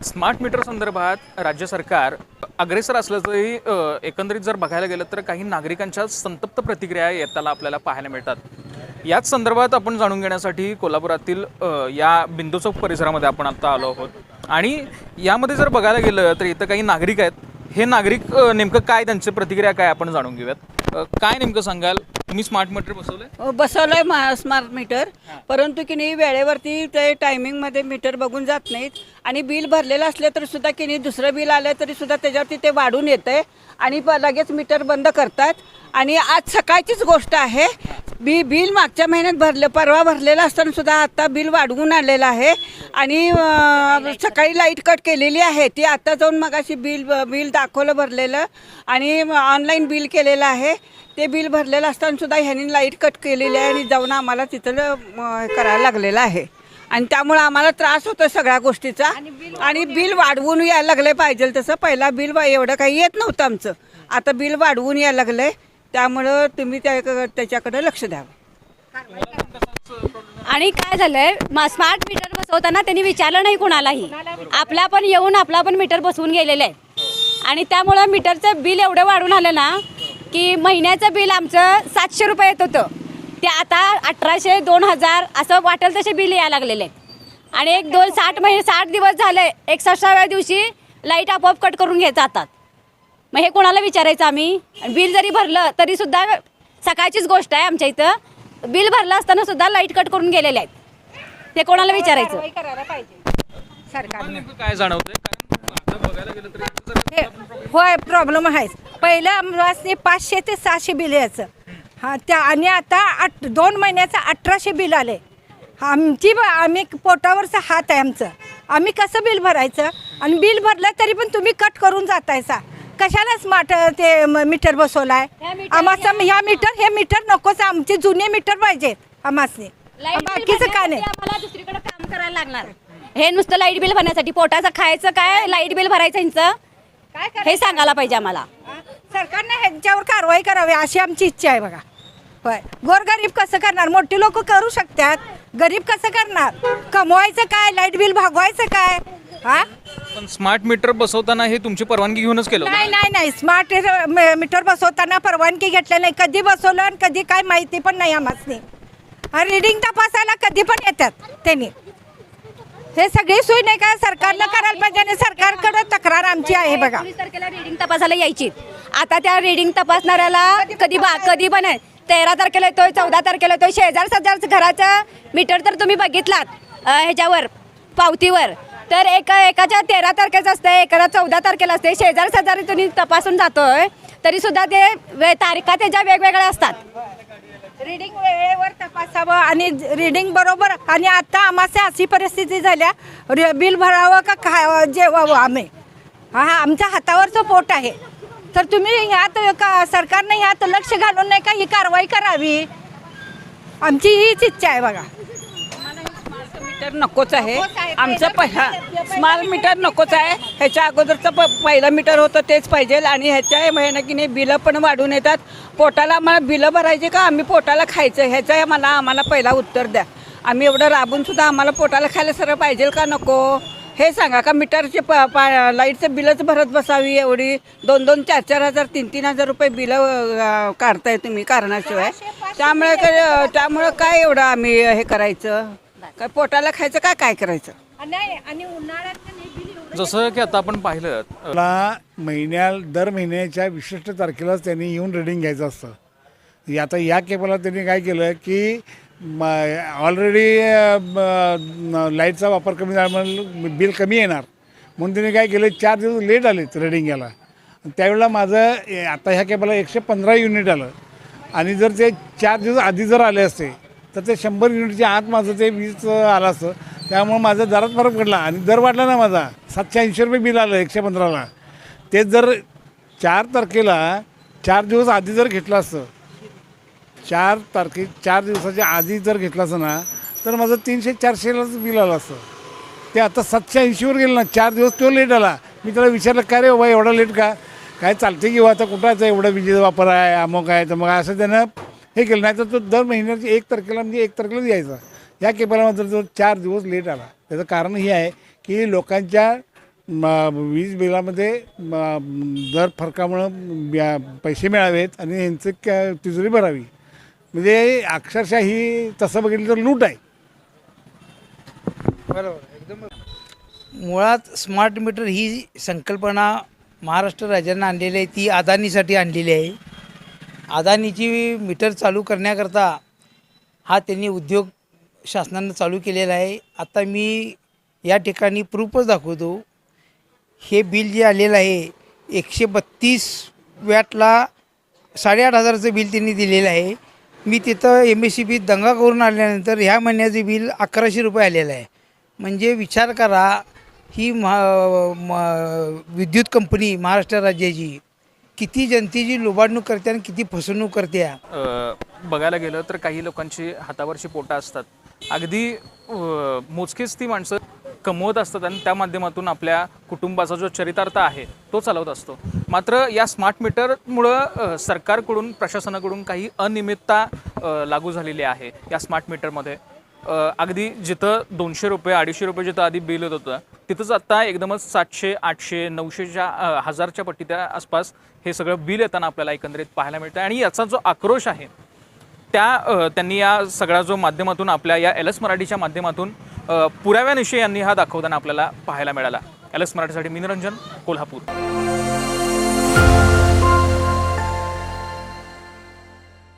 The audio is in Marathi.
स्मार्ट मीटर संदर्भात राज्य सरकार अग्रेसर असल्याचंही एकंदरीत जर बघायला गेलं तर काही नागरिकांच्या संतप्त प्रतिक्रिया येताना आपल्याला पाहायला मिळतात। याच संदर्भात आपण जाणून घेण्यासाठी कोल्हापुरातील या बिंदू चौक परिसरामध्ये आपण आता आलो आहोत आणि यामध्ये जर बघायला गेलं तर इथं काही नागरिक आहेत। हे नागरिक नेमकं काय त्यांची प्रतिक्रिया काय आपण जाणून घेऊयात। काय नेमकं सांगाल, तुम्ही स्मार्ट मीटर बसवलंय स्मार्ट मीटर, परंतु की नाही वेळेवरती ते टायमिंगमध्ये मीटर बघून जात नाहीत आणि बिल भरलेलं असले तरी सुद्धा की नाही दुसरं बिल आलं तरी सुद्धा त्याच्यावरती ते वाढून येतंय आणि लगेच मीटर बंद करतात। आणि आज सकाळचीच गोष्ट आहे, बिल मागच्या महिन्यात परवा भरलेलं असताना सुद्धा आता बिल वाढवून आलेलं आहे आणि सकाळी लाईट कट केलेली आहे ती आता जाऊन मगाशी बिल दाखवलं भरलेलं आणि ऑनलाईन बिल केलेलं आहे। ते बिल भरलेलं असताना सुद्धा ह्यांनी लाईट कट केलेली आहे आणि जाऊन आम्हाला तिथं करायला लागलेलं आहे आणि त्यामुळे आम्हाला त्रास होतो सगळ्या गोष्टीचा आणि बिल वाढवून यायला लागले पाहिजे तसं। पहिला बिल एवढं काही येत नव्हतं आमचं, आता बिल वाढवून यायला लागलंय, त्यामुळं तुम्ही त्याच्याकडे लक्ष द्यावं। आणि काय झालंय, स्मार्ट मीटर बसवताना त्यांनी विचारलं नाही कोणालाही, आपला पण येऊन आपला पण मीटर बसवून गेलेलं आहे आणि त्यामुळं मीटरचं बिल एवढं वाढून आलं ना की महिन्याचं बिल आमचं 700 रुपये येत होतं ते आता 1800 2000 असं वाटेल तसे बिल यायला लागलेले आहेत आणि 60 दिवस झाले 61व्या दिवशी लाईट आपोआप कट करून घेत जातात। मग हे कोणाला विचारायचं आम्ही? बिल जरी भरलं तरी सुद्धा सकाळचीच गोष्ट आहे, आमच्या इथं बिल भरलं असताना सुद्धा लाईट कट करून गेलेले आहेत, ते कोणाला विचारायचं? सरकारने काय जाणवतंय? बघायला गेलं तरी होय, प्रॉब्लेम आहे। पहिलं आम्हाला 500 ते 600 बिल यायचं, हां त्या आणि आता 2 महिन्याचं 1800 बिल आले। आम्ही पोटावरचं हात आहे आमचं, आम्ही कसं बिल भरायचं? आणि बिल भरलं तरी पण तुम्ही कट करून जातायसा, कशाला स्मार्ट ते मीटर बसवलाय? आम्हाला हे मीटर नकोच, आमचे जुने मीटर पाहिजेत आम्हाला, बाकीचं काय नाही। आम्हाला दुसरीकडे काम करायला लागणार, हे नुसतं लाईट बिल भरण्यासाठी पोटाचं खायचं काय, लाईट बिल भरायचं ह्यांचं हे सांगायला पाहिजे आम्हाला। सरकारने ह्यांच्यावर कारवाई करावी अशी आमची इच्छा आहे बघा। होय, गोरगरीब कसं करणार? मोठी लोक करू शकतात, गरीब कसं करणार? कमवायचं काय, लाईट बिल भागवायचं काय? हा, पण स्मार्ट मीटर बसवताना हे तुमची परवानगी घेऊनच केलं? नाही, स्मार्ट मीटर बसवताना परवानगी घेतली नाही, कधी बसवलं आणि कधी काय माहिती पण नाही आम्हाला। रिडिंग तपासायला कधी पण येतात त्यांनी, हे सगळी सोय नाही का सरकारनं करायला पाहिजे आणि सरकारकडे तक्रार आमची आहे बघा। 19 तारखेला रिडिंग तपासायला यायची, आता त्या रिडिंग तपासणाऱ्याला कधी पण 13 तारखेला येतोय, 14 तारखेला येतोय। शेजार घराचं मीटर तर तुम्ही बघितलात ह्याच्यावर पावतीवर, तर एकाच्या 13 तारखेचं असते, एकाला 14 तारखेला असते। शेजारी तुम्ही तपासून जातोय तरी सुद्धा ते तारीखा त्याच्या वेगवेगळ्या असतात। रिडिंग वेळेवर तपासावं आणि रिडिंग बरोबर। आणि आता आम्हाला अशी परिस्थिती झाल्या, बिल भरावं का जेवावं आम्ही, हा आमच्या हातावरचं पोट आहे, तर तुम्ही ह्यात सरकारने ह्यात लक्ष घालून नाही का ही कारवाई करावी, आमची हीच इच्छा आहे बघा। मीटर नकोच आहे आमचं, स्मार्ट मीटर नकोच आहे। ह्याच्या अगोदरचं पहिलं मीटर होतं तेच पाहिजे आणि ह्याच्या महिन्या की नाही बिलं पण वाढून येतात। पोटाला आम्हाला बिलं भरायचे का आम्ही पोटाला खायचं, ह्याचं आम्हाला पहिला उत्तर द्या। आम्ही एवढं राबून सुद्धा आम्हाला पोटाला खायला सरळ पाहिजे का नको हे सांगा। का मीटरचे लाईटचं बिलच भरत बसावी एवढी 2-2, 4-4 हजार, 3-3 हजार रुपये बिलं काढताय तुम्ही कारणाशिवाय? त्यामुळे काय एवढं आम्ही हे करायचं? काय पोटाला खायचं का काय करायचं? आणि उन्हाळ्यात जसं की आता आपण पाहिलं दर महिन्याच्या विशिष्ट तारखेलाच त्यांनी येऊन रिडिंग घ्यायचं असतं। आता या केबलला त्यांनी काय केलं की ऑलरेडी लाईटचा वापर कमी झाल्यामुळे बिल कमी येणार म्हणून त्यांनी काय केलं, 4 दिवस लेट आलेत रिडिंग घ्यायला। त्यावेळेला माझं आता ह्या केबलला 115 युनिट आलं आणि जर ते 4 दिवस आधी जर आले असते तर ते 100 युनिटच्या आत माझं ते वीज आलं असतं। त्यामुळे माझा दरात फरक पडला आणि दर वाढला ना माझा, 780 रुपये बिल आलं 115ला। तेच जर 4 तारखेला 4 दिवस आधी जर घेतलं असतं, 4 दिवसाच्या आधी जर घेतलं असतं ना तर माझं 300-400लाच बिल आलं असतं। ते आता 780वर गेलं ना, 4 दिवस तो लेट आला। मी त्याला विचारलं काय रे बाबा एवढा लेट का, काय चालते की आता कुठं एवढा विजेचा वापर आहे अमुक आहे, तर मग असं त्यानं हे केलं। नाही तर तो दर महिन्याची 1 तारखेला म्हणजे 1 तारखेलाच यायचा। या केबलमध्ये जो 4 दिवस लेट आला त्याचं कारण हे आहे की लोकांच्या वीज बिलामध्ये दर फरकामुळं पैसे मिळावेत आणि यांचं तिजोरी भरावी. म्हणजे अक्षरशः ही तसं बघितलं तर लूट आहे. मुळात स्मार्ट मीटर ही संकल्पना महाराष्ट्र राज्यानं आणलेली आहे, ती अदानीसाठी आणलेली आहे. अदानीची मीटर चालू करण्याकरता हा त्यांनी उद्योग शासनानं चालू केलेला आहे. आता मी या ठिकाणी प्रूफच दाखवतो. हे बिल जे आलेलं आहे 132 वॅटला 8,500चं बिल त्यांनी दिलेलं आहे. मी तिथं MSCBीत दंगा करून आल्यानंतर ह्या महिन्याचं बिल 1100 रुपये आलेलं आहे. म्हणजे विचार करा, ही विद्युत कंपनी महाराष्ट्र राज्याची किती जनतेची लुबाडणूक करते आणि किती फसवणूक करते. बघायला गेलं तर काही लोकांची हातावरची पोटं असतात, अगदी मोजकीच ती माणसं कमवत असतात आणि त्या माध्यमातून आपल्या कुटुंबाचा जो चरितार्थ आहे तो चालवत असतो. मात्र या स्मार्ट मीटरमुळं सरकारकडून प्रशासनाकडून काही अनियमितता लागू झालेली आहे या स्मार्ट मीटरमध्ये. अगदी जिथं 200 रुपये 250 रुपये जिथं आधी बिल येत होतं तिथंच आता एकदमच 700 800 900च्या 1000च्या पट्टीच्या आसपास हे सगळं बिल येताना आपल्याला एकंदरीत पाहायला मिळतं. आणि याचा जो आक्रोश आहे त्यांनी या सगळ्या जो माध्यमातून आपल्या या LS मराठीच्या माध्यमातून पुराव्यानिशी यांनी हा दाखवताना आपल्याला पाहायला मिळाला. LS मराठीसाठी मी निरंजन, कोल्हापूर.